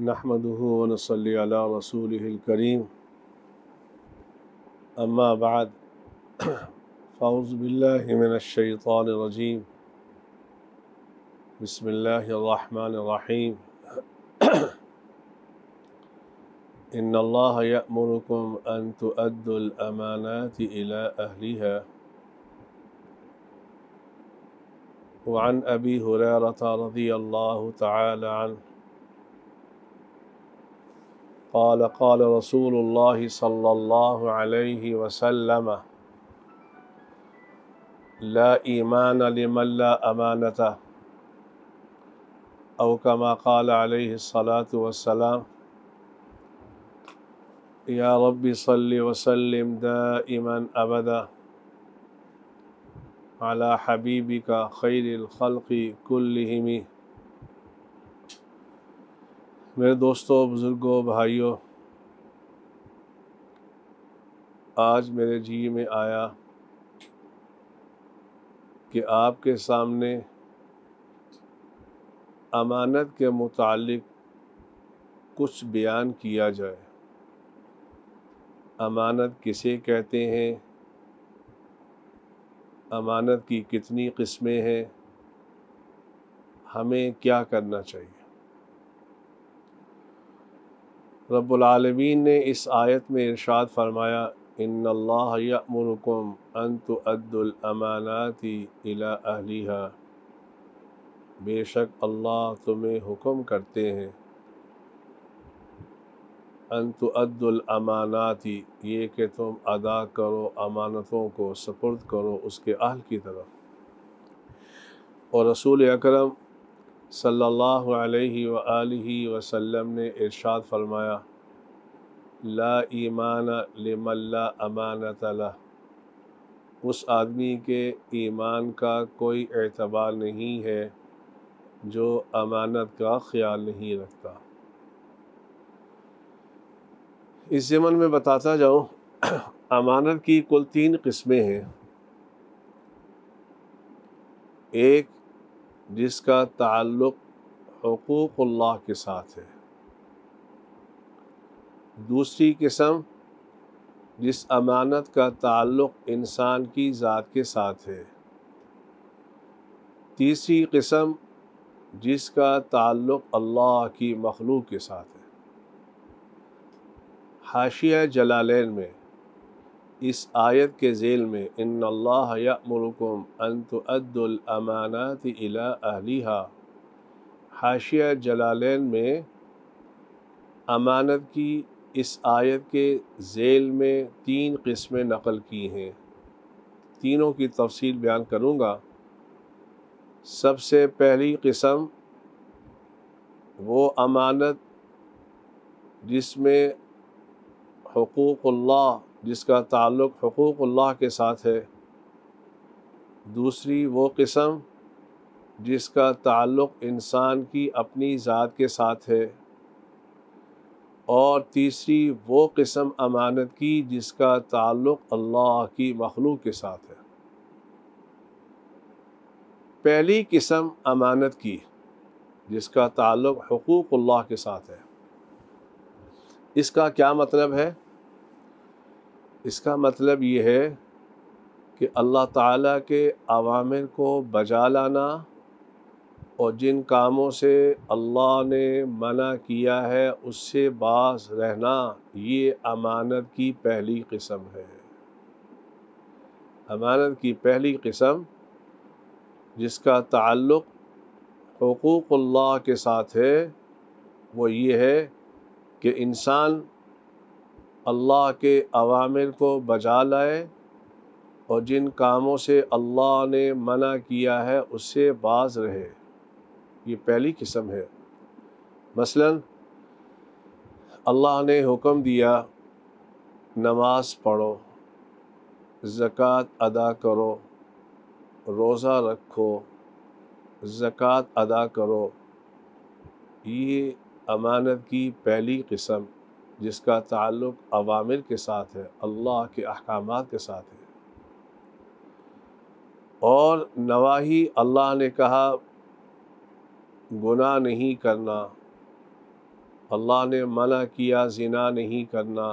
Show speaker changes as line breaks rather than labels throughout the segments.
نحمده ونصلي على رسوله الكريم أما بعد فأعوذ بالله من الشيطان الرجيم بسم الله الرحمن الرحيم إن الله يأمركم أن تؤدوا الأمانات إلى أهلها وعن أبي هريرة رضي الله تعالى عنه قال قال رسول الله صلى الله عليه وسلم لا إيمان لمن لا أمانة أو كما قال عليه الصلاة والسلام يا رب صل وسلم دائما أبدا على حبيبك خير الخلق كلهم۔ میرے دوستوں، بزرگوں، بھائیوں، آج میرے جی میں آیا کہ آپ کے سامنے امانت کے متعلق کچھ بیان کیا جائے۔ امانت کسے کہتے ہیں؟ امانت کی کتنی قسمیں ہیں؟ ہمیں کیا کرنا چاہیے؟ رب العالمین نے اس آیت میں ارشاد فرمایا ان اللہ یأمرکم ان تؤدوا الامانات الی اہلہا، بے شک اللہ تمہیں حکم کرتے ہیں ان تؤدوا الامانات، یہ کہ تم ادا کرو امانتوں کو، سپرد کرو اس کے اہل کی طرف۔ اور رسول اکرم صلی اللہ علیہ وآلہ وسلم نے ارشاد فرمایا لا ایمان لمن لا امانت لہ، اس آدمی کے ایمان کا کوئی اعتبار نہیں ہے جو امانت کا خیال نہیں رکھتا۔ اس ضمن میں بتاتا جاؤں، امانت کی کل 3 قسمیں ہیں۔ ایک جس کا تعلق حقوق اللہ کے ساتھ ہے، دوسری قسم جس امانت کا تعلق انسان کی ذات کے ساتھ ہے، تیسری قسم جس کا تعلق اللہ کی مخلوق کے ساتھ ہے۔ حاشیہ جلالین میں اس آیت کے ذیل میں ان اللہ یأمرکم ان تؤدوا الامانات الی اہلہا، حاشیہ جلالین میں امانت کی اس آیت کے ذیل میں 3 قسمیں نقل کی ہیں۔ تینوں کی تفصیل بیان کروں گا۔ سب سے پہلی قسم وہ امانت جس میں حقوق اللہ، جس کا تعلق حقوق اللہ کے ساتھ ہے، دوسری وہ قسم جس کا تعلق انسان کی اپنی ذات کے ساتھ ہے، اور تیسری وہ قسم امانت کی جس کا تعلق اللہ کی مخلوق کے ساتھ ہے۔ پہلی قسم امانت کی جس کا تعلق حقوق اللہ کے ساتھ ہے، اس کا کیا مطلب ہے؟ اس کا مطلب یہ ہے کہ اللہ تعالیٰ کے اوامر کو بجا لانا اور جن کاموں سے اللہ نے منع کیا ہے اس سے باز رہنا، یہ امانت کی پہلی قسم ہے۔ امانت کی پہلی قسم جس کا تعلق حقوق اللہ کے ساتھ ہے وہ یہ ہے کہ انسان اللہ کے اوامر کو بجا لائے اور جن کاموں سے اللہ نے منع کیا ہے اس سے باز رہے، یہ پہلی قسم ہے۔ مثلا اللہ نے حکم دیا نماز پڑھو، زکوٰۃ ادا کرو، روزہ رکھو، زکوٰۃ ادا کرو، یہ امانت کی پہلی قسم جس کا تعلق اوامر کے ساتھ ہے، اللہ کے احکامات کے ساتھ ہے۔ اور نواہی، اللہ نے کہا گناہ نہیں کرنا، اللہ نے منع کیا زنا نہیں کرنا،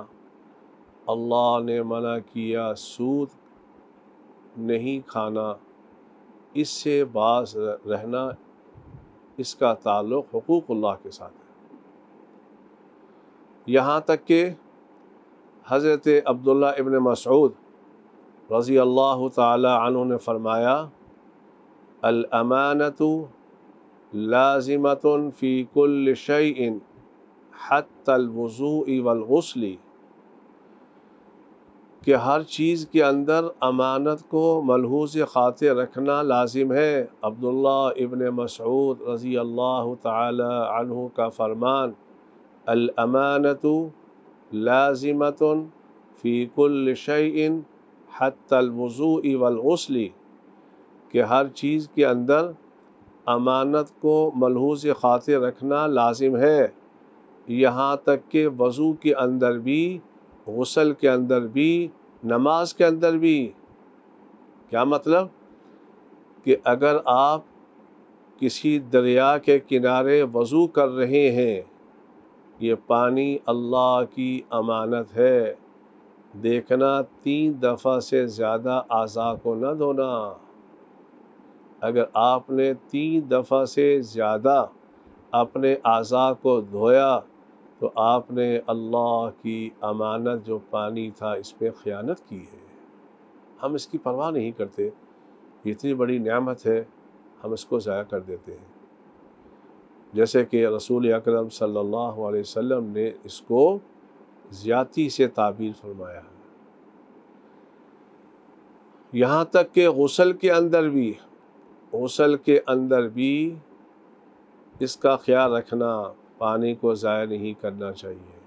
اللہ نے منع کیا سود نہیں کھانا، اس سے باز رہنا، اس کا تعلق حقوق اللہ کے ساتھ ہے۔ یہاں تک کہ حضرت عبداللہ ابن مسعود رضی اللہ تعالی عنہ نے فرمایا، الامانۃ لازمۃ فی کل شیء حتی الوضوء والغسل، کہ ہر چیز کے اندر امانت کو ملحوظ خاطر رکھنا لازم ہے۔ عبداللہ ابن مسعود رضی اللہ تعالی عنہ کا فرمان، الامانۃ لازمۃ فی کل شیء حتی الوضوء والغسل، کہ ہر چیز کے اندر امانت کو ملحوظ خاطر رکھنا لازم ہے، یہاں تک کہ وضو کے اندر بھی، غسل کے اندر بھی، نماز کے اندر بھی۔ کیا مطلب؟ کہ اگر آپ کسی دریا کے کنارے وضو کر رہے ہیں، یہ پانی اللہ کی امانت ہے، دیکھنا 3 دفعہ سے زیادہ اعضاء کو نہ دھونا۔ اگر آپ نے 3 دفعہ سے زیادہ اپنے اعضاء کو دھویا تو آپ نے اللہ کی امانت جو پانی تھا اس پہ خیانت کی ہے۔ ہم اس کی پرواہ نہیں کرتے، یہ اتنی بڑی نعمت ہے، ہم اس کو ضائع کر دیتے ہیں۔ جیسے کہ رسول اکرم صلی اللہ علیہ وسلم نے اس کو زیادتی سے تعبیر فرمایا ہے۔ یہاں تک کہ غسل کے اندر بھی اس کا خیال رکھنا، پانی کو ضائع نہیں کرنا چاہیے۔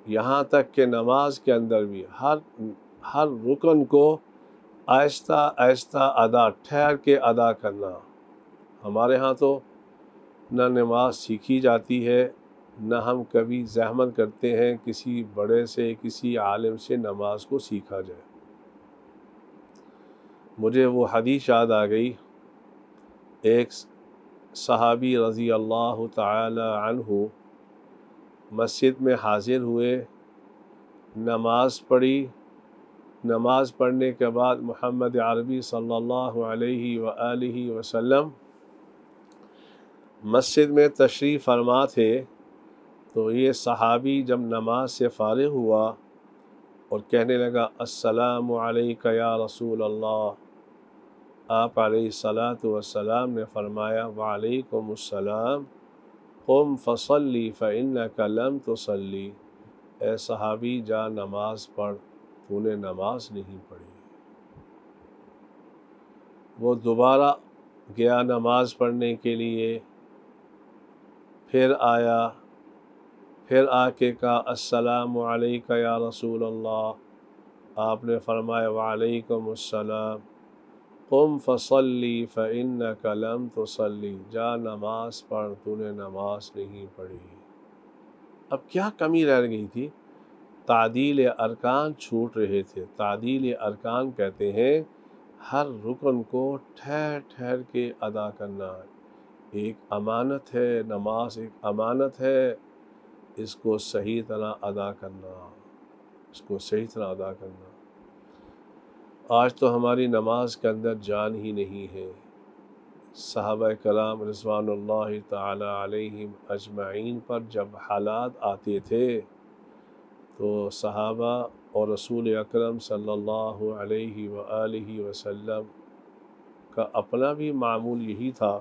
یہاں تک کہ نماز کے اندر بھی ہر رکن کو آہستہ آہستہ ٹھہر کے ادا کرنا۔ ہمارے ہاں تو نہ نماز سیکھی جاتی ہے، نہ ہم کبھی زحمت کرتے ہیں کسی بڑے سے، کسی عالم سے نماز کو سیکھا جائے۔ مجھے وہ حدیث یاد آ گئی، ایک صحابی رضی اللہ تعالی عنہ مسجد میں حاضر ہوئے، نماز پڑھی، نماز پڑھنے کے بعد محمد عربی صلی اللہ علیہ وآلہ وسلم مسجد میں تشریف فرما تھے، تو یہ صحابی جب نماز سے فارغ ہوا اور کہنے لگا، السلام علیک یا رسول اللہ، آپ علیہ الصلاۃ والسلام نے فرمایا، وعلیکم السلام، قم فصلی فإنک لم تصلی، اے صحابی جا نماز پڑھ، تو نے نماز نہیں پڑھی۔ وہ دوبارہ گیا نماز پڑھنے کے لیے، پھر آیا، پھر آ کے کہا، السلام علیک یا رسول اللہ، آپ نے فرمایا، وعلیکم السلام، قم فصلی فإنک لم تصلی، جا نماز پڑھ، تو نے نماز نہیں پڑھی۔ اب کیا کمی رہ گئی تھی؟ تعدیل ارکان چھوٹ رہے تھے۔ تعدیل ارکان کہتے ہیں ہر رکن کو ٹھہر ٹھہر کے ادا کرنا۔ ایک امانت ہے، نماز ایک امانت ہے، اس کو صحیح طرح ادا کرنا، اس کو صحیح طرح ادا کرنا۔ آج تو ہماری نماز کے اندر جان ہی نہیں ہے۔ صحابہ کرام رضوان اللہ تعالی علیہم اجمعین پر جب حالات آتے تھے تو صحابہ اور رسول اکرم صلی اللہ علیہ وآلہ وسلم کا اپنا بھی معمول یہی تھا،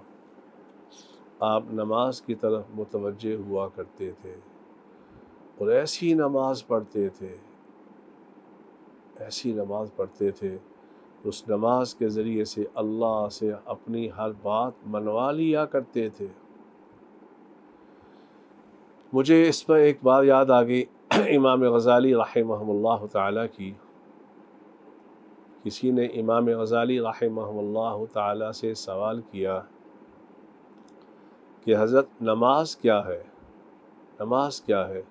آپ نماز کی طرف متوجہ ہوا کرتے تھے اور ایسی نماز پڑھتے تھے، ایسی نماز پڑھتے تھے، اس نماز کے ذریعے سے اللہ سے اپنی ہر بات منوا لیا کرتے تھے۔ مجھے اس پر ایک بات یاد آ گئی، امام غزالی رحمہ اللہ تعالیٰ کی۔ کسی نے امام غزالی رحمہ اللہ تعالیٰ سے سوال کیا کہ حضرت نماز کیا ہے؟ نماز کیا ہے؟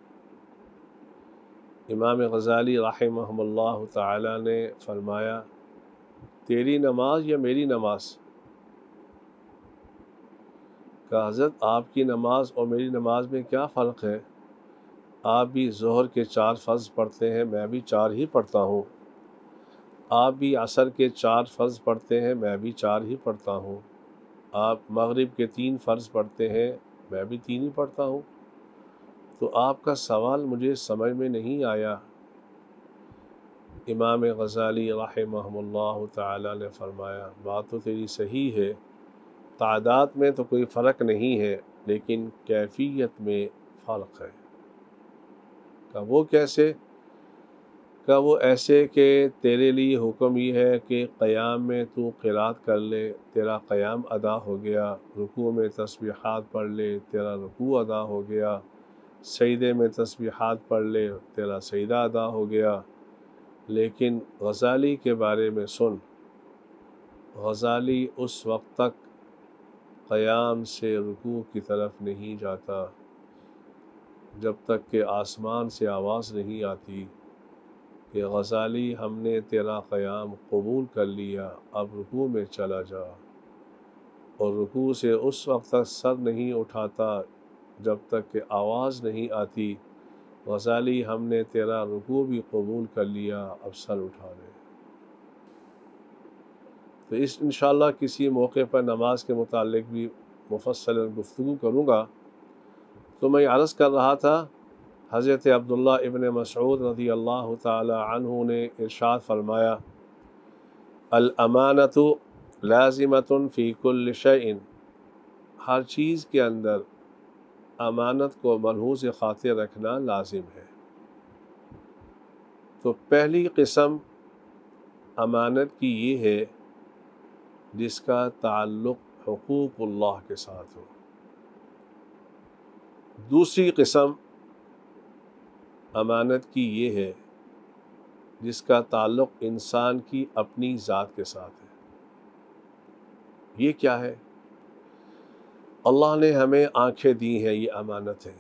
امام غزالی رحمہ اللہ تعالیٰ نے فرمایا، تیری نماز یا میری نماز؟ کہ حضرت آپ کی نماز اور میری نماز میں کیا فرق ہے؟ آپ بھی ظہر کے 4 فرض پڑھتے ہیں، میں بھی 4 ہی پڑھتا ہوں۔ آپ بھی عصر کے 4 فرض پڑھتے ہیں، میں بھی 4 ہی پڑھتا ہوں۔ آپ مغرب کے 3 فرض پڑھتے ہیں، میں بھی 3 ہی پڑھتا ہوں۔ تو آپ کا سوال مجھے سمجھ میں نہیں آیا۔ امام غزالی رحمہ اللہ تعالی نے فرمایا بات تو تیری صحیح ہے، تعداد میں تو کوئی فرق نہیں ہے، لیکن کیفیت میں فرق ہے۔ کہ وہ کیسے؟ کہ وہ ایسے کہ تیرے لیے حکم یہ ہے کہ قیام میں تو قرات کر لے، تیرا قیام ادا ہو گیا، رکوع میں تسبیحات پڑھ لے، تیرا رکوع ادا ہو گیا، سجدے میں تسبیحات پڑھ لے، تیرا سجدہ ادا ہو گیا۔ لیکن غزالی کے بارے میں سن، غزالی اس وقت تک قیام سے رکوع کی طرف نہیں جاتا جب تک کہ آسمان سے آواز نہیں آتی کہ غزالی ہم نے تیرا قیام قبول کر لیا، اب رکوع میں چلا جا۔ اور رکوع سے اس وقت تک سر نہیں اٹھاتا جب تک کہ آواز نہیں آتی غزالی ہم نے تیرا رکوع بھی قبول کر لیا، اب سر اٹھا لے۔ تو انشاءاللہ کسی موقع پر نماز کے متعلق بھی مفصل گفتگو کروں گا۔ تو میں عرض کر رہا تھا، حضرت عبداللہ ابن مسعود رضی اللہ تعالی عنہ نے ارشاد فرمایا، الامانۃ لازمۃ فی کل شیء، ہر چیز کے اندر امانت کو ملحوظ خاطر رکھنا لازم ہے۔ تو پہلی قسم امانت کی یہ ہے جس کا تعلق حقوق اللہ کے ساتھ ہو۔ دوسری قسم امانت کی یہ ہے جس کا تعلق انسان کی اپنی ذات کے ساتھ ہے۔ یہ کیا ہے؟ اللہ نے ہمیں آنکھیں دی ہیں، یہ امانت ہے۔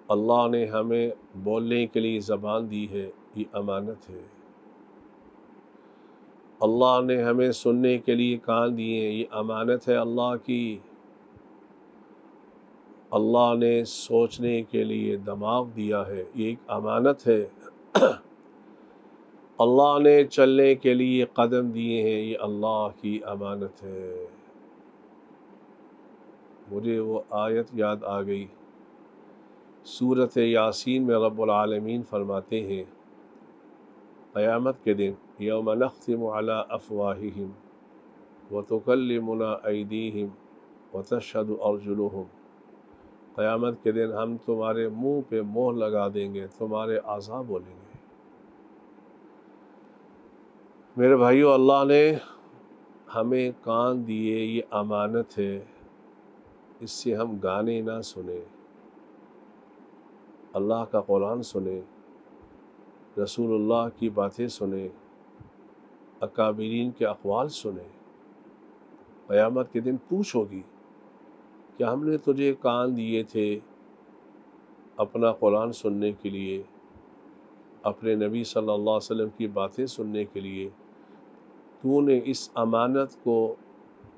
اللہ نے ہمیں بولنے کے لیے زبان دی ہے، یہ امانت ہے۔ اللہ نے ہمیں سننے کے لیے کان دیے ہیں، یہ امانت ہے اللہ کی۔ اللہ نے سوچنے کے لیے دماغ دیا ہے، یہ ایک امانت ہے۔ اللہ نے چلنے کے لیے قدم دیے ہیں، یہ اللہ کی امانت ہے۔ مجھے وہ آیت یاد آ گئی، سورۃ یاسین میں رب العالمین فرماتے ہیں قیامت کے دن یوم نختم علی افواہہم وتکلمنا ایدیہم وتشہد ارجلہم، قیامت کے دن ہم تمہارے منہ پہ مہر لگا دیں گے، تمہارے اعضاء بولیں گے۔ میرے بھائیو، اللہ نے ہمیں کان دیے، یہ امانت ہے، اس سے ہم گانے نہ سنیں، اللہ کا قرآن سنیں، رسول اللہ کی باتیں سنیں، اکابرین کے اقوال سنیں۔ قیامت کے دن پوچھ ہوگی کہ ہم نے تجھے کان دیے تھے اپنا قرآن سننے کے لیے، اپنے نبی صلی اللہ علیہ وسلم کی باتیں سننے کے لیے، تو نے اس امانت کو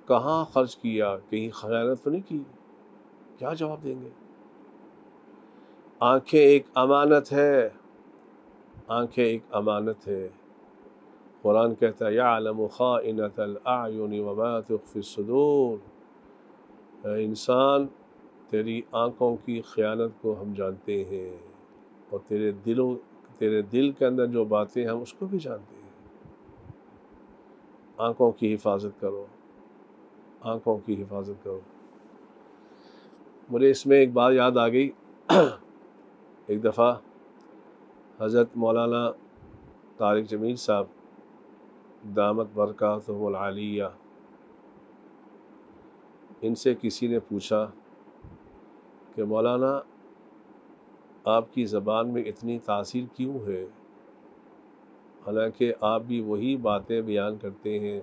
کہاں خرچ کیا؟ کہیں خیانت تو نہیں کی؟ کیا جواب دیں گے؟ آنکھیں ایک امانت ہے، آنکھیں ایک امانت ہے۔ قرآن کہتا ہے یعلم خائنۃ الاعین وما تخفی الصدور، اے انسان تیری آنکھوں کی خیانت کو ہم جانتے ہیں، اور تیرے دل کے اندر جو باتیں ہم اس کو بھی جانتے ہیں۔ آنکھوں کی حفاظت کرو، آنکھوں کی حفاظت کرو۔ مجھے اس میں ایک بات یاد آ گئی، ایک دفعہ حضرت مولانا طارق جمیل صاحب دامت برکاتہم العالیہ، ان سے کسی نے پوچھا کہ مولانا آپ کی زبان میں اتنی تاثیر کیوں ہے، حالانکہ آپ بھی وہی باتیں بیان کرتے ہیں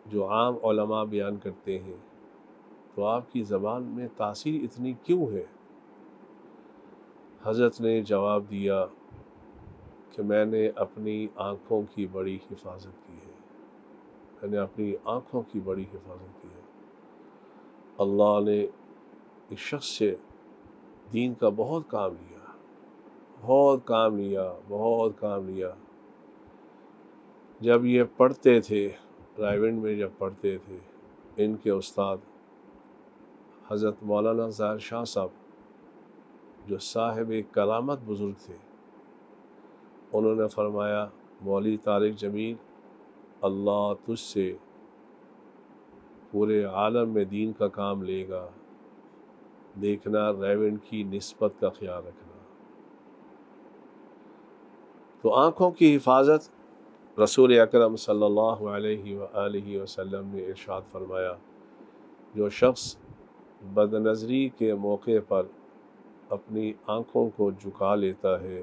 جو عام علماء بیان کرتے ہیں، تو آپ کی زبان میں تاثیر اتنی کیوں ہے؟ حضرت نے جواب دیا کہ میں نے اپنی آنکھوں کی بڑی حفاظت کی ہے، میں نے اپنی آنکھوں کی بڑی حفاظت کی ہے۔ اللہ نے اس شخص سے دین کا بہت کام لیا، بہت کام لیا، بہت کام لیا۔ جب یہ پڑھتے تھے، رائیونڈ میں جب پڑھتے تھے، ان کے استاد حضرت مولانا ظاہر شاہ صاحب جو صاحب کرامت بزرگ تھے، انہوں نے فرمایا مولوی طارق جمیل، اللہ تجھ سے پورے عالم میں دین کا کام لے گا، دیکھنا ریونڈ کی نسبت کا خیال رکھنا۔ تو آنکھوں کی حفاظت رسول اکرم صلی اللہ علیہ وآلہ وسلم نے ارشاد فرمایا، جو شخص بد نظری کے موقع پر اپنی آنکھوں کو جھکا لیتا ہے،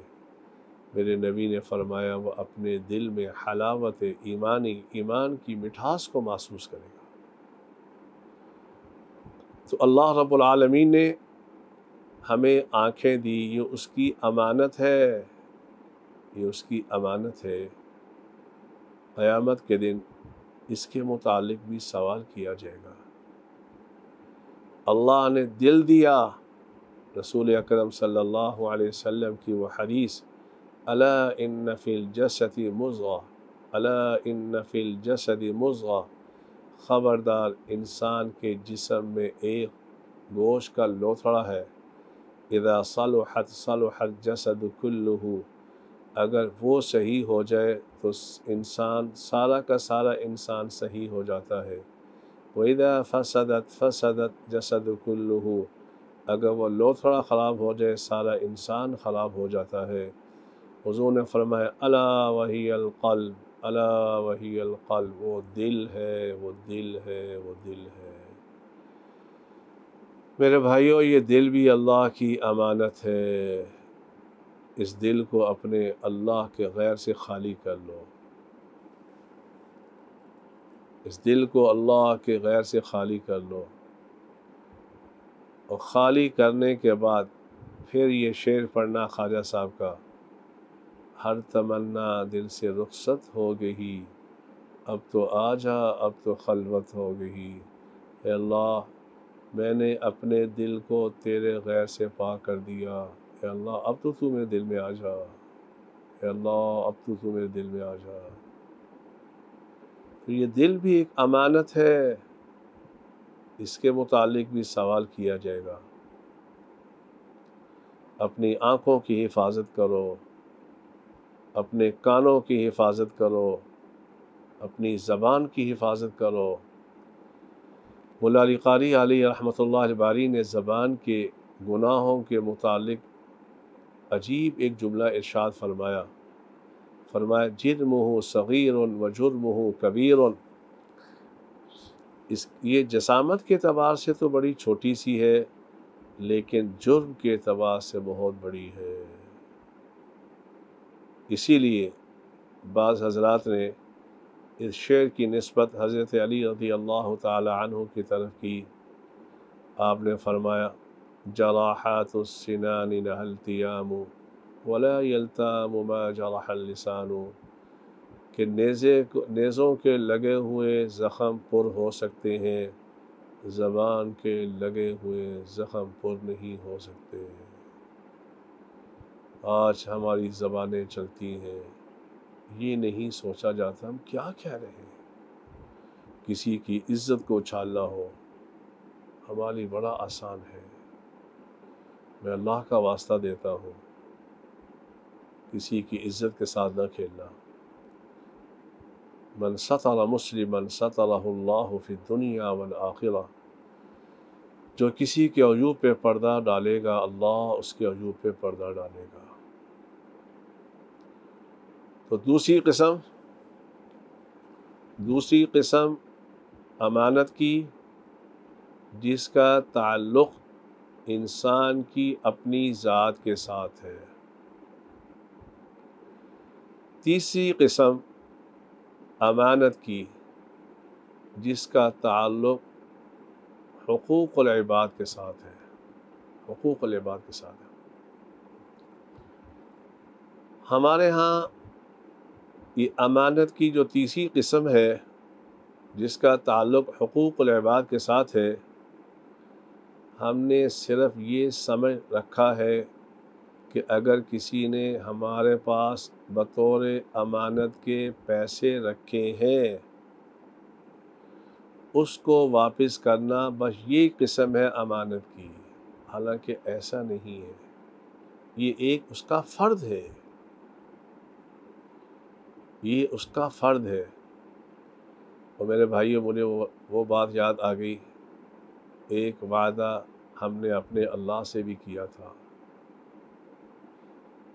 میرے نبی نے فرمایا وہ اپنے دل میں حلاوت ایمان کی مٹھاس کو محسوس کرے گا۔ تو اللہ رب العالمین نے ہمیں آنکھیں دی، یہ اس کی امانت ہے، یہ اس کی امانت ہے۔ قیامت کے دن اس کے متعلق بھی سوال کیا جائے گا۔ اللہ نے دل دیا، رسول اکرم صلی اللہ علیہ وسلم کی وہ حدیث، الا ان فی الجسد مضغہ، الا ان فی الجسد مضغہ، خبردار انسان کے جسم میں ایک گوشت کا لوتھڑا ہے، اذا صلحت صلح الجسد کلہ، اگر وہ صحیح ہو جائے تو انسان سارا کا سارا انسان صحیح ہو جاتا ہے، وَإِذَا فَسَدَتْ فَسَدَتْ جَسَدُ كُلُّهُ، اگر وہ لوتھڑا خراب ہو جائے سارا انسان خراب ہو جاتا ہے۔ حضور نے فرمایا الا وہی القلب، الا وہی القلب، وہ دل ہے، وہ دل ہے، وہ دل ہے۔ میرے بھائیو، یہ دل بھی اللہ کی امانت ہے، اس دل کو اپنے اللہ کے غیر سے خالی کر لو، اس دل کو اللہ کے غیر سے خالی کر لو، اور خالی کرنے کے بعد پھر یہ شعر پڑھنا خواجہ صاحب کا، ہر تمنا دل سے رخصت ہو گئی، اب تو آ جا اب تو خلوت ہو گئی۔ اے اللہ، میں نے اپنے دل کو تیرے غیر سے پاک کر دیا، اے اللہ اب تو میرے دل میں آ جا، اے اللہ اب تو میرے دل میں آ جا۔ تو یہ دل بھی ایک امانت ہے، اس کے متعلق بھی سوال کیا جائے گا۔ اپنی آنکھوں کی حفاظت کرو، اپنے کانوں کی حفاظت کرو، اپنی زبان کی حفاظت کرو۔ مولا علی قاری علیہ رحمۃ اللہ الباری نے زبان کے گناہوں کے متعلق عجیب ایک جملہ ارشاد فرمایا، جرمہ صغیر و جرمہ کبیر، یہ جسامت کے اعتبار سے تو بڑی چھوٹی سی ہے، لیکن جرم کے اعتبار سے بہت بڑی ہے۔ اسی لیے بعض حضرات نے اس شعر کی نسبت حضرت علی رضی اللہ تعالی عنہ کی طرف کی۔ آپ نے فرمایا جراحات السنان لها التیام ولا یلتام ما جرح اللسان، کہ نیزوں کے لگے ہوئے زخم پر ہو سکتے ہیں، زبان کے لگے ہوئے زخم پر نہیں ہو سکتے۔ آج ہماری زبانیں چلتی ہیں، یہ نہیں سوچا جاتا ہم کیا کہہ رہے ہیں۔ کسی کی عزت کو اچھالنا ہو ہمارے بڑا آسان ہے، میں اللہ کا واسطہ دیتا ہوں، کسی کی عزت کے ساتھ نہ کھیلنا۔ من ستر مسلما سترہ اللہ فی الدنیا والآخرہ، جو کسی کے عیوب پہ پردہ ڈالے گا اللہ اس کے عیوب پہ پردہ ڈالے گا۔ تو دوسری قسم امانت کی، جس کا تعلق انسان کی اپنی ذات کے ساتھ ہے۔ تیسری قسم امانت کی، جس کا تعلق حقوق العباد کے ساتھ ہے، حقوق العباد کے ساتھ ہے۔ ہمارے ہاں یہ امانت کی جو تیسری قسم ہے، جس کا تعلق حقوق العباد کے ساتھ ہے، ہم نے صرف یہ سمجھ رکھا ہے کہ اگر کسی نے ہمارے پاس بطور امانت کے پیسے رکھے ہیں اس کو واپس کرنا بس یہ قسم ہے امانت کی، حالانکہ ایسا نہیں ہے، یہ ایک اس کا فرض ہے، یہ اس کا فرض ہے۔ اور میرے بھائیوں، مجھے وہ بات یاد آ گئی، ایک وعدہ ہم نے اپنے اللہ سے بھی کیا تھا،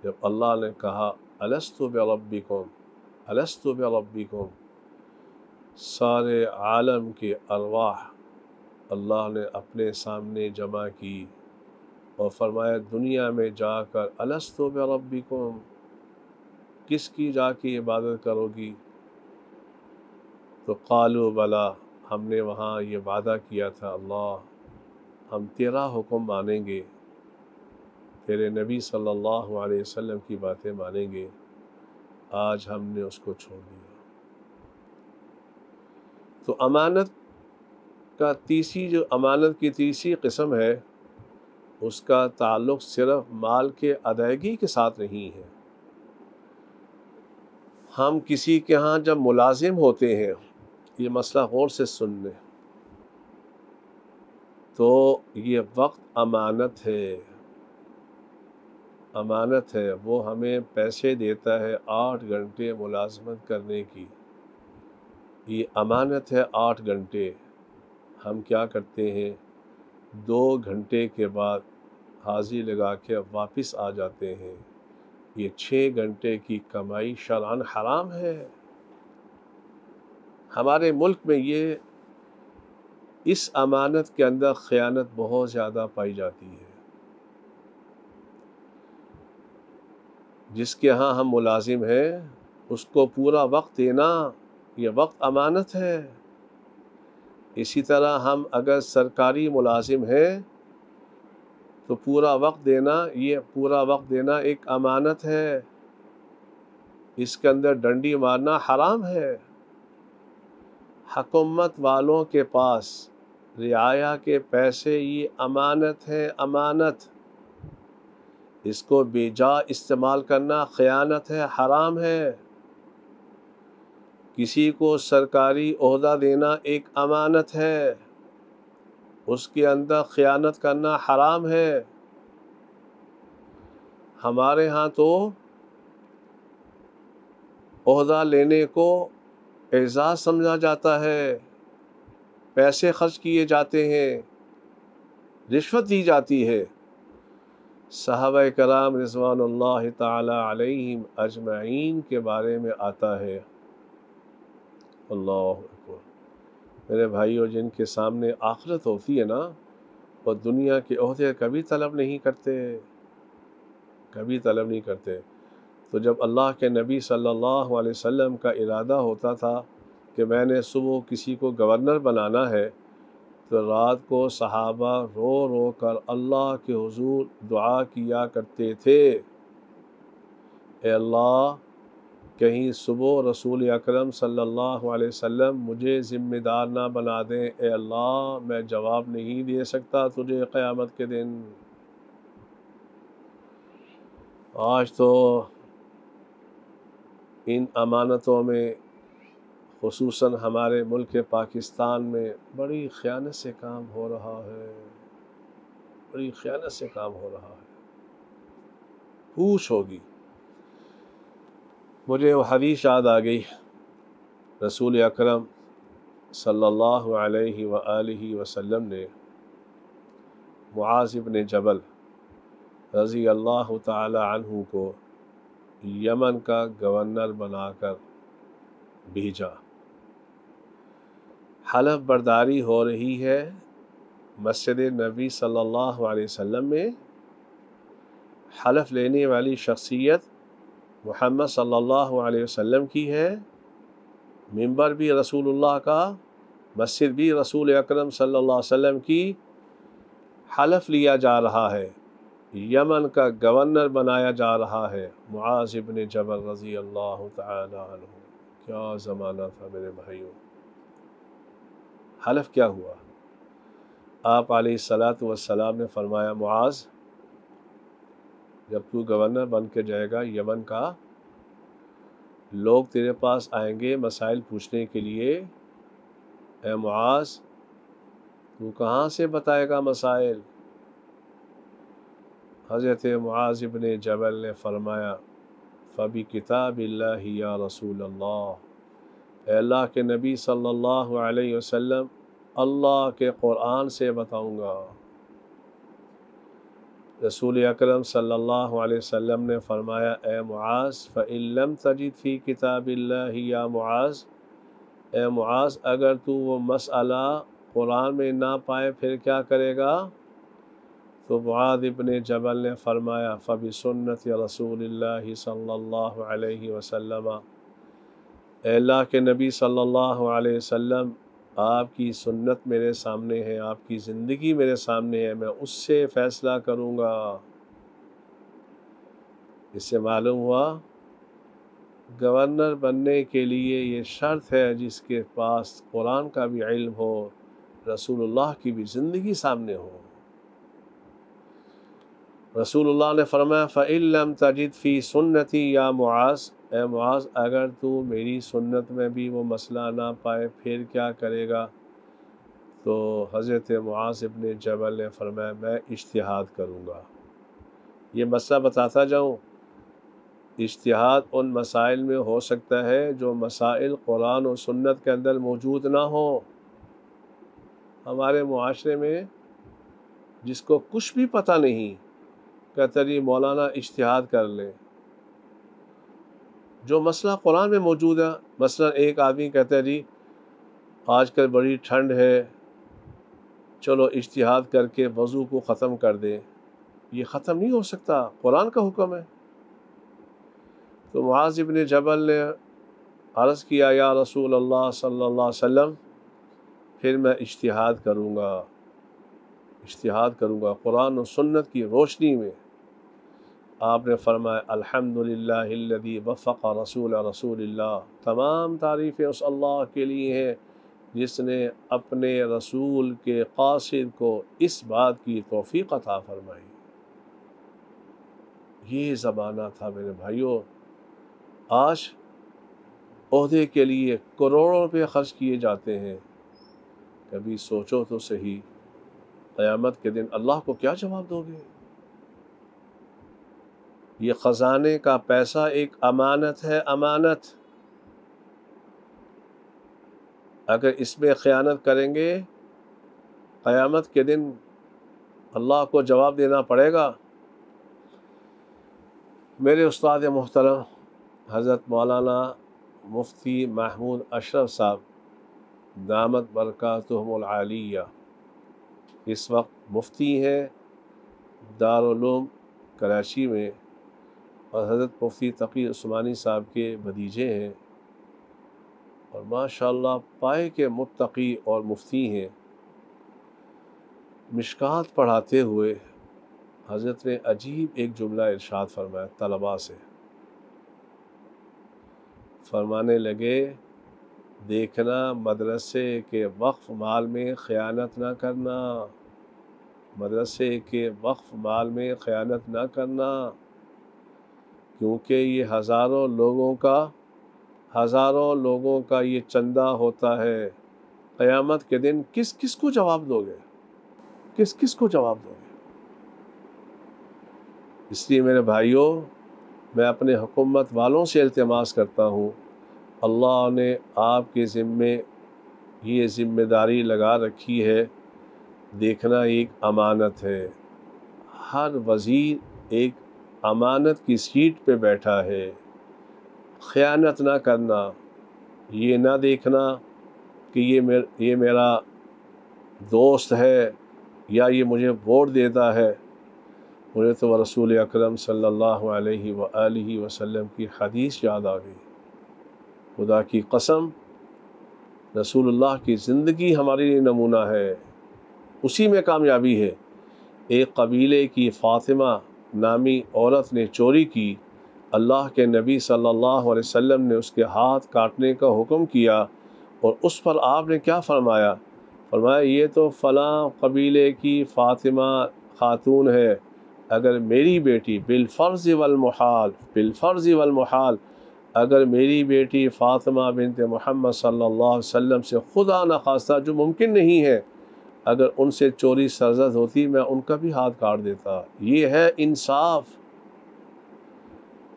جب اللہ نے کہا الست بربکم الست بربکم، سارے عالم کے ارواح اللہ نے اپنے سامنے جمع کی اور فرمایا دنیا میں جا کر الست بربکم، کس کی جا کے عبادت کرو گی؟ تو قالوا بلا، ہم نے وہاں یہ وعدہ کیا تھا اللہ ہم تیرا حکم مانیں گے، تیرے نبی صلی اللہ علیہ وسلم کی باتیں مانیں گے، آج ہم نے اس کو چھوڑ دیا۔ تو امانت کی تیسری قسم ہے، اس کا تعلق صرف مال کے ادائیگی کے ساتھ نہیں ہے۔ ہم کسی کے ہاں جب ملازم ہوتے ہیں، یہ مسئلہ غور سے سن لیں، تو یہ وقت امانت ہے، امانت ہے، وہ ہمیں پیسے دیتا ہے 8 گھنٹے ملازمت کرنے کی، یہ امانت ہے 8 گھنٹے، ہم کیا کرتے ہیں 2 گھنٹے کے بعد حاضری لگا کے واپس آ جاتے ہیں، یہ 6 گھنٹے کی کمائی شرعاً حرام ہے۔ ہمارے ملک میں اس امانت کے اندر خیانت بہت زیادہ پائی جاتی ہے۔ جس کے ہاں ہم ملازم ہیں اس کو پورا وقت دینا، یہ وقت امانت ہے۔ اسی طرح ہم اگر سرکاری ملازم ہیں تو پورا وقت دینا ایک امانت ہے، اس کے اندر ڈنڈی مارنا حرام ہے۔ حکومت والوں کے پاس رعایا کے پیسے یہ امانت ہے، امانت، اس کو بے جا استعمال کرنا خیانت ہے، حرام ہے۔ کسی کو سرکاری عہدہ دینا ایک امانت ہے، اس کے اندر خیانت کرنا حرام ہے۔ ہمارے ہاں تو عہدہ لینے کو اعزاز سمجھا جاتا ہے، پیسے خرچ کیے جاتے ہیں، رشوت دی جاتی ہے۔ صحابہ کرام رضوان اللہ تعالی علیہم اجمعین کے بارے میں آتا ہے، اللہ اکبر، میرے بھائیوں، جن کے سامنے آخرت ہوتی ہے نا، وہ دنیا کے عہدے کبھی طلب نہیں کرتے، کبھی طلب نہیں کرتے۔ تو جب اللہ کے نبی صلی اللہ علیہ وسلم کا ارادہ ہوتا تھا کہ میں نے صبح کسی کو گورنر بنانا ہے، تو رات کو صحابہ رو رو کر اللہ کے حضور دعا کیا کرتے تھے، اے اللہ کہیں صبح رسول اکرم صلی اللہ علیہ وسلم مجھے ذمہ دار نہ بنا دیں، اے اللہ میں جواب نہیں دے سکتا تجھے قیامت کے دن۔ آج تو ان امانتوں میں خصوصاً ہمارے ملک پاکستان میں بڑی خیانت سے کام ہو رہا ہے، بڑی خیانت سے کام ہو رہا ہے، پوچھ ہوگی۔ مجھے وہ حدیث یاد آ گئی، رسول اکرم صلی اللہ علیہ وآلہ وسلم نے معاذ بن جبل رضی اللہ تعالی عنہ کو یمن کا گورنر بنا کر بھیجا۔ حلف برداری ہو رہی ہے مسجد نبی صلی اللہ علیہ وسلم میں، حلف لینے والی شخصیت محمد صلی اللہ علیہ وسلم کی ہے، منبر بھی رسول اللہ کا، مسجد بھی رسول اکرم صلی اللہ علیہ وسلم کی، حلف لیا جا رہا ہے، یمن کا گورنر بنایا جا رہا ہے معاذ بن جبل رضی اللہ تعالی عنہ۔ کیا زمانہ تھا میرے بھائیوں، حلف کیا ہوا؟ آپ علیہ السلام نے فرمایا معاذ جب تو گورنر بن کے جائے گا یمن کا، لوگ تیرے پاس آئیں گے مسائل پوچھنے کے لیے، اے معاذ تو کہاں سے بتائے گا مسائل؟ حضرت معاذ ابن جبل نے فرمایا فَبِكِتَابِ اللَّهِ یا رسول اللہ، اے اللہ کے نبی صلی اللہ علیہ وسلم اللہ کے قرآن سے بتاؤں گا۔ رسول اکرم صلی اللہ علیہ وسلم نے فرمایا اے معاذ فَإِن لَمْ تَجِدْ فِي كِتَابِ اللَّهِ یا معاذ، اے معاذ اگر تو وہ مسئلہ قرآن میں نہ پائے پھر کیا کرے گا؟ تو معاذ ابن جبل نے فرمایا فَبِسُنَّةِ رسول اللہ صلی اللہ علیہ وسلم، اے اللہ کے نبی صلی اللہ علیہ وسلم آپ کی سنت میرے سامنے ہے، آپ کی زندگی میرے سامنے ہے، میں اس سے فیصلہ کروں گا۔ اس سے معلوم ہوا گورنر بننے کے لیے یہ شرط ہے جس کے پاس قرآن کا بھی علم ہو، رسول اللہ کی بھی زندگی سامنے ہو۔ رسول اللہ نے فرمایا فَإِن لَمْ تَجِدْ فِي سُنَّتِي یا معاذ، اے معاذ اگر تو میری سنت میں بھی وہ مسئلہ نہ پائے پھر کیا کرے گا؟ تو حضرت معاذ ابن جبل نے فرمایا میں اجتہاد کروں گا۔ یہ مسئلہ بتاتا جاؤں، اجتہاد ان مسائل میں ہو سکتا ہے جو مسائل قرآن و سنت کے اندر موجود نہ ہوں۔ ہمارے معاشرے میں جس کو کچھ بھی پتہ نہیں کہتا جی مولانا اجتہاد کر لیں، جو مسئلہ قرآن میں موجود ہے، مثلا ایک آدمی کہتا ہے جی آج کل بڑی ٹھنڈ ہے چلو اجتہاد کر کے وضو کو ختم کر دیں، یہ ختم نہیں ہو سکتا، قرآن کا حکم ہے۔ تو معاذ ابن جبل نے عرض کیا یا رسول اللہ صلی اللہ علیہ وسلم پھر میں اجتہاد کروں گا قرآن و سنت کی روشنی میں۔ آپ نے فرمایا الحمدللہ الذی وفق رسول اللہ، تمام تعریفیں اس اللہ کے لیے ہیں جس نے اپنے رسول کے قاصد کو اس بات کی توفیق عطا فرمائی۔ یہ زمانہ تھا میرے بھائیوں، آج عہدے کے لیے کروڑوں روپے خرچ کیے جاتے ہیں، کبھی سوچو تو صحیح قیامت کے دن اللہ کو کیا جواب دو گے؟ یہ خزانے کا پیسہ ایک امانت ہے، امانت، اگر اس میں خیانت کریں گے قیامت کے دن اللہ کو جواب دینا پڑے گا۔ میرے استاد محترم حضرت مولانا مفتی محمود اشرف صاحب دامت برکاتہم العالیہ اس وقت مفتی ہیں دارالعلوم کراچی میں، اور حضرت مفتی تقی عثمانی صاحب کے بھتیجے ہیں، اور ماشاءاللہ پائے کے متقی اور مفتی ہیں۔ مشکات پڑھاتے ہوئے حضرت نے عجیب ایک جملہ ارشاد فرمایا طلباء سے، فرمانے لگے دیکھنا مدرسے کے وقف مال میں خیانت نہ کرنا، مدرسے کے وقف مال میں خیانت نہ کرنا، کیونکہ یہ ہزاروں لوگوں کا یہ چندہ ہوتا ہے، قیامت کے دن کس کس کو جواب دو گے؟ کس کو جواب دو گے؟ اس لیے میرے بھائیوں میں اپنے حکومت والوں سے التماس کرتا ہوں، اللہ نے آپ کے ذمے یہ ذمہ داری لگا رکھی ہے، دیکھنا ایک امانت ہے، ہر وزیر ایک امانت کی سیٹ پہ بیٹھا ہے، خیانت نہ کرنا، یہ نہ دیکھنا کہ یہ میرا دوست ہے یا یہ مجھے ووٹ دیتا ہے۔ مجھے تو رسول اکرم صلی اللہ علیہ وآلہ وسلم کی حدیث یاد آ گئی، خدا کی قسم رسول اللہ کی زندگی ہمارے لیے نمونہ ہے، اسی میں کامیابی ہے۔ ایک قبیلے کی فاطمہ نامی عورت نے چوری کی، اللہ کے نبی صلی اللہ علیہ وسلم نے اس کے ہاتھ کاٹنے کا حکم کیا، اور اس پر آپ نے کیا فرمایا؟ فرمایا یہ تو فلاں قبیلے کی فاطمہ خاتون ہے، اگر میری بیٹی بالفرض والمحال اگر میری بیٹی فاطمہ بنت محمد صلی اللہ علیہ وسلم سے خدا نخواستہ، جو ممکن نہیں ہے، اگر ان سے چوری سرزد ہوتی میں ان کا بھی ہاتھ کاٹ دیتا۔ یہ ہے انصاف۔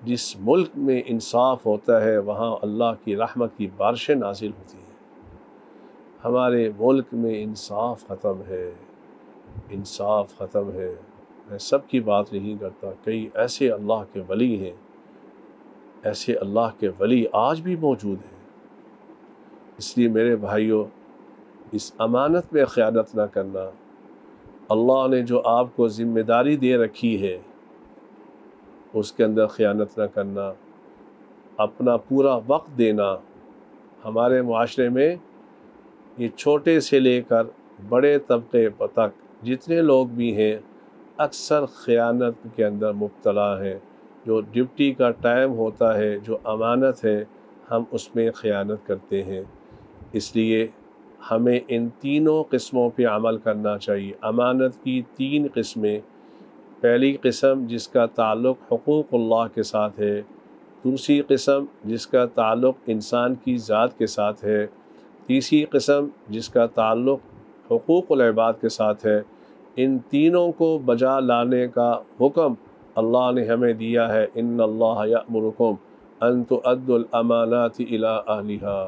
جس ملک میں انصاف ہوتا ہے وہاں اللہ کی رحمت کی بارشیں نازل ہوتی ہیں۔ ہمارے ملک میں انصاف ختم ہے، انصاف ختم ہے۔ میں سب کی بات نہیں کرتا، کئی ایسے اللہ کے ولی ہیں، ایسے اللہ کے ولی آج بھی موجود ہیں۔ اس لیے میرے بھائیوں، اس امانت میں خیانت نہ کرنا۔ اللہ نے جو آپ کو ذمہ داری دے رکھی ہے اس کے اندر خیانت نہ کرنا، اپنا پورا وقت دینا۔ ہمارے معاشرے میں یہ چھوٹے سے لے کر بڑے طبقے تک جتنے لوگ بھی ہیں اکثر خیانت کے اندر مبتلا ہیں۔ جو ڈیوٹی کا ٹائم ہوتا ہے، جو امانت ہے، ہم اس میں خیانت کرتے ہیں۔ اس لیے ہمیں ان تینوں قسموں پہ عمل کرنا چاہیے۔ امانت کی 3 قسمیں۔ پہلی قسم جس کا تعلق حقوق اللہ کے ساتھ ہے، دوسری قسم جس کا تعلق انسان کی ذات کے ساتھ ہے، تیسری قسم جس کا تعلق حقوق العباد کے ساتھ ہے۔ ان تینوں کو بجا لانے کا حکم اللہ نے ہمیں دیا ہے۔ ان اللہ یأمرکم ان تؤدوا الامانات الی اہلہا،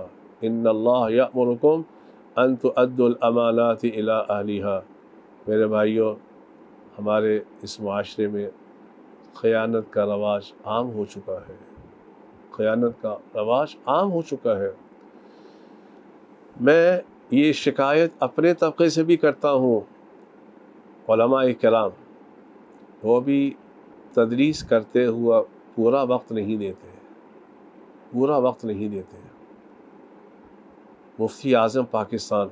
ان اللہ یأمرکم ان تؤدوا الامانات الی اہلہا۔ میرے بھائیوں، ہمارے اس معاشرے میں خیانت کا رواج عام ہو چکا ہے، خیانت کا رواج عام ہو چکا ہے۔ میں یہ شکایت اپنے طبقے سے بھی کرتا ہوں۔ علماء کرام وہ بھی تدریس کرتے ہوا پورا وقت نہیں دیتے، پورا وقت نہیں دیتے۔ مفتی اعظم پاکستان،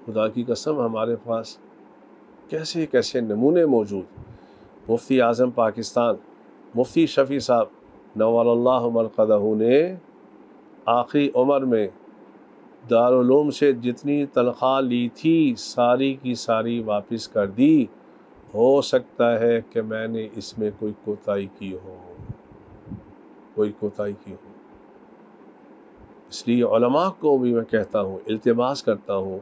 خدا کی قسم ہمارے پاس کیسے کیسے نمونے موجود۔ مفتی اعظم پاکستان مفتی شفیع صاحب نور اللہ مرقدہ نے آخری عمر میں دارالعلوم سے جتنی تنخواہ لی تھی ساری کی ساری واپس کر دی۔ ہو سکتا ہے کہ میں نے اس میں کوئی کوتاہی کی ہو، کوئی کوتاہی کی ہو۔ اس لیے علماء کو بھی میں کہتا ہوں، التماس کرتا ہوں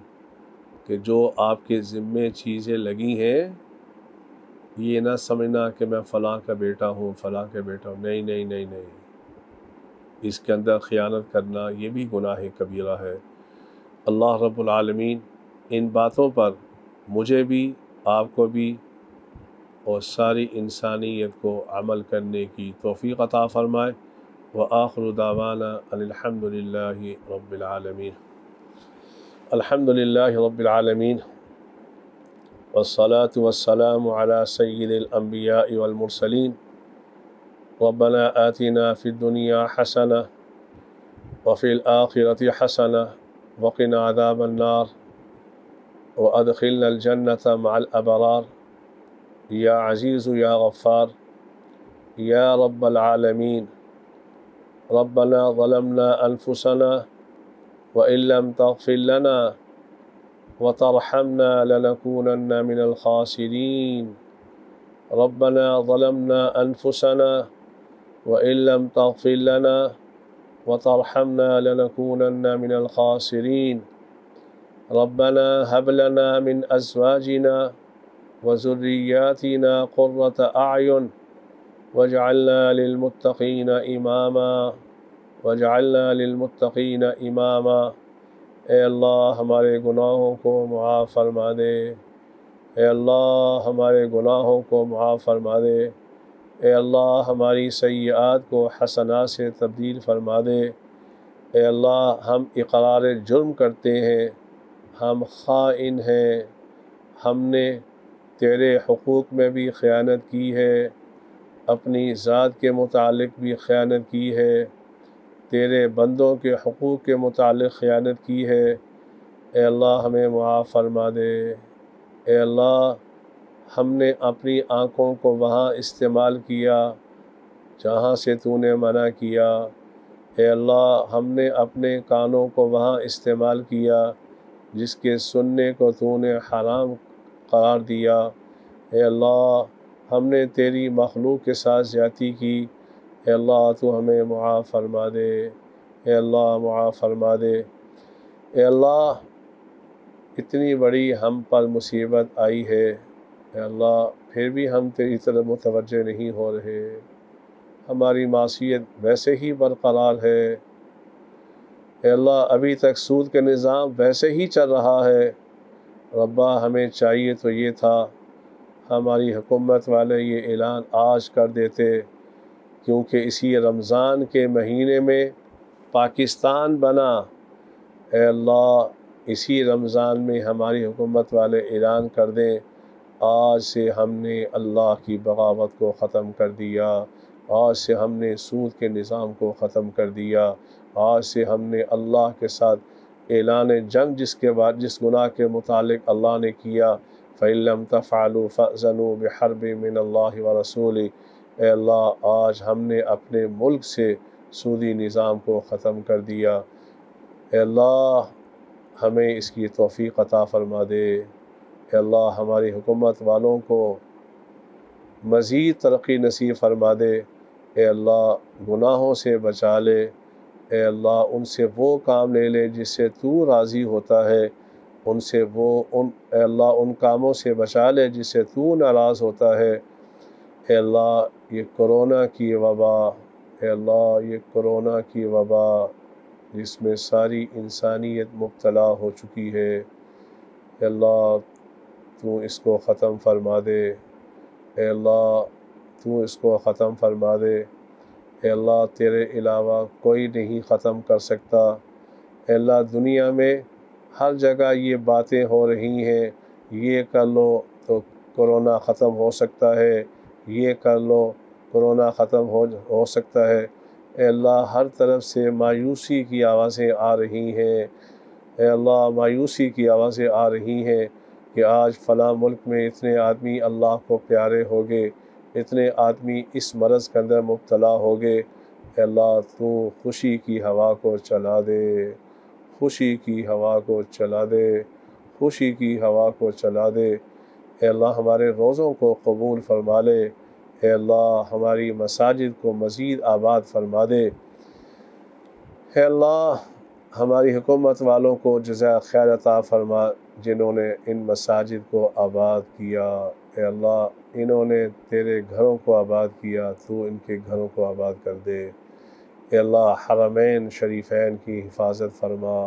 کہ جو آپ کے ذمے چیزیں لگی ہیں یہ نہ سمجھنا کہ میں فلاں کا بیٹا ہوں، فلاں کا بیٹا ہوں۔ نہیں نہیں نہیں نہیں، اس کے اندر خیانت کرنا یہ بھی گناہ کبیرہ ہے۔ اللہ رب العالمین ان باتوں پر مجھے بھی، آپ کو بھی اور ساری انسانیت کو عمل کرنے کی توفیق عطا فرمائے۔ وآخر دعوانا ان الحمد للہ رب العالمین۔ الحمد للہ رب العالمین والصلاة والسلام على سید الانبیاء والمرسلین۔ ربنا آتنا فی الدنیا حسنہ وفی الآخرۃ حسنہ وقنا عذاب النار وادخلنا الجنة مع الابرار یا عزیز یا غفار یا رب العالمین۔ ربنا ظلمنا انفسنا وإن لم تغفر لنا وترحمنا لنكونن من الخاسرين۔ ربنا ظلمنا أنفسنا وإن لم تغفر لنا وترحمنا لنكونن من الخاسرين۔ ربنا هب لنا من أزواجنا وذرياتنا قرة أعين واجعلنا للمتقين إماما، واجعلنا للمتقين إماما۔ اے اللہ ہمارے گناہوں کو معاف فرما دے، اے اللہ ہمارے گناہوں کو معاف فرما دے، اے اللہ ہماری سیئات کو حسنات سے تبدیل فرما دے۔ اے اللہ ہم اقرار جرم کرتے ہیں، ہم خائن ہیں، ہم نے تیرے حقوق میں بھی خیانت کی ہے، اپنی ذات کے متعلق بھی خیانت کی ہے، تیرے بندوں کے حقوق کے متعلق خیانت کی ہے۔ اے اللہ ہمیں معاف فرما دے۔ اے اللہ ہم نے اپنی آنکھوں کو وہاں استعمال کیا جہاں سے تو نے منع کیا۔ اے اللہ ہم نے اپنے کانوں کو وہاں استعمال کیا جس کے سننے کو تو نے حرام قرار دیا۔ اے اللہ ہم نے تیری مخلوق کے ساتھ زیادتی کی، اے اللہ تو ہمیں معاف فرما دے، اے اللہ معاف فرما دے۔ اے اللہ اتنی بڑی ہم پر مصیبت آئی ہے، اے اللہ پھر بھی ہم تیری طرف متوجہ نہیں ہو رہے، ہماری معصیت ویسے ہی برقرار ہے، اے اللہ ابھی تک سود کے نظام ویسے ہی چل رہا ہے۔ ربا ہمیں چاہیے تو یہ تھا ہماری حکومت والے یہ اعلان آج کر دیتے، کیونکہ اسی رمضان کے مہینے میں پاکستان بنا، اے اللہ اسی رمضان میں ہماری حکومت والے اعلان کر دیں آج سے ہم نے اللہ کی بغاوت کو ختم کر دیا، آج سے ہم نے سود کے نظام کو ختم کر دیا، آج سے ہم نے اللہ کے ساتھ اعلان جنگ جس گناہ کے متعلق اللہ نے کیا، فَإِن لَّمْ تَفْعَلُوا فَأْذَنُوا بِحَرْبٍ مِّنَ اللَّهِ وَرَسُولِهِ۔ اے اللہ آج ہم نے اپنے ملک سے سودی نظام کو ختم کر دیا، اے اللہ ہمیں اس کی توفیق عطا فرما دے، اے اللہ ہماری حکومت والوں کو مزید ترقی نصیب فرما دے، اے اللہ گناہوں سے بچا لے، اے اللہ ان سے وہ کام لے لے جس سے تو راضی ہوتا ہے، اے اللہ ان کاموں سے بچا لے جس سے تو ناراض ہوتا ہے۔ اے اللہ یہ کرونا کی وبا، اے اللہ یہ کرونا کی وبا جس میں ساری انسانیت مبتلا ہو چکی ہے، اے اللہ تو اس کو ختم فرما دے، اے اللہ تو اس کو ختم فرما دے، اے اللہ تیرے علاوہ کوئی نہیں ختم کر سکتا۔ اے اللہ دنیا میں ہر جگہ یہ باتیں ہو رہی ہیں، یہ کر لو تو کرونا ختم ہو سکتا ہے، یہ کر لو کرونا ختم ہو سکتا ہے، اے اللہ ہر طرف سے مایوسی کی آوازیں آ رہی ہیں، اے اللہ مایوسی کی آوازیں آ رہی ہیں کہ آج فلاں ملک میں اتنے آدمی اللہ کو پیارے ہو گئے، اتنے آدمی اس مرض کے اندر مبتلا ہو گئے، اے اللہ تو خوشی کی ہوا کو چلا دے، خوشی کی ہوا کو چلا دے، خوشی کی ہوا کو چلا دے، اے اللہ ہمارے روزوں کو قبول فرما لے، اے اللہ ہماری مساجد کو مزید آباد فرما دے، اے اللہ ہماری حکومت والوں کو جزائے خیر عطا فرما جنہوں نے ان مساجد کو آباد کیا، اے اللہ انہوں نے تیرے گھروں کو آباد کیا، تو ان کے گھروں کو آباد کر دے، اے اللہ حرمین شریفین کی حفاظت فرما،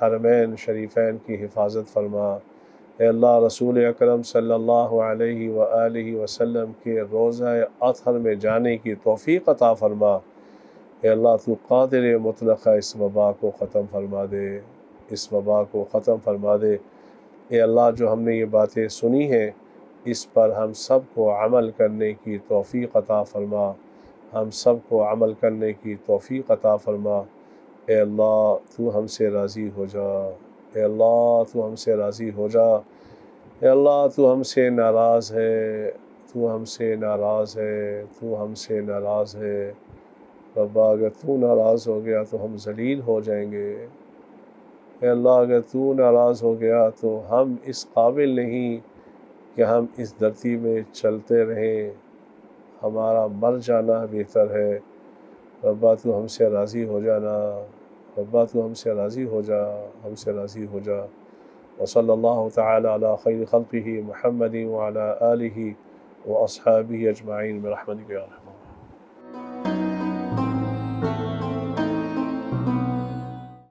حرمین شریفین کی حفاظت فرما، اے اللہ رسول اکرم صلی اللہ علیہ وآلہ وسلم کے روضہ اطہر میں جانے کی توفیق عطا فرما، اے اللہ تو قادر مطلق ہے، اس وبا کو ختم فرما دے، اس وبا کو ختم فرما دے، اے اللہ جو ہم نے یہ باتیں سنی ہیں اس پر ہم سب کو عمل کرنے کی توفیق عطا فرما، ہم سب کو عمل کرنے کی توفیق عطا فرما، اے اللہ تو ہم سے راضی ہو جا، اے اللہ تو ہم سے راضی ہو جا، اے اللہ تو ہم سے ناراض ہے، تو ہم سے ناراض ہے، تو ہم سے ناراض ہے، ربا اگر تو ناراض ہو گیا تو ہم ذلیل ہو جائیں گے، اے اللہ اگر تو ناراض ہو گیا تو ہم اس قابل نہیں کہ ہم اس دھرتی میں چلتے رہیں، ہمارا مر جانا بہتر ہے، ربا تو ہم سے راضی ہو جانا، ربا تو ہم سے راضی ہو جا، ہم سے راضی ہو جا، وصلی اللہ تعالی علی خیر خلقہ محمد وعلی آلہ واصحابہ اجمعین برحمتک یا ارحم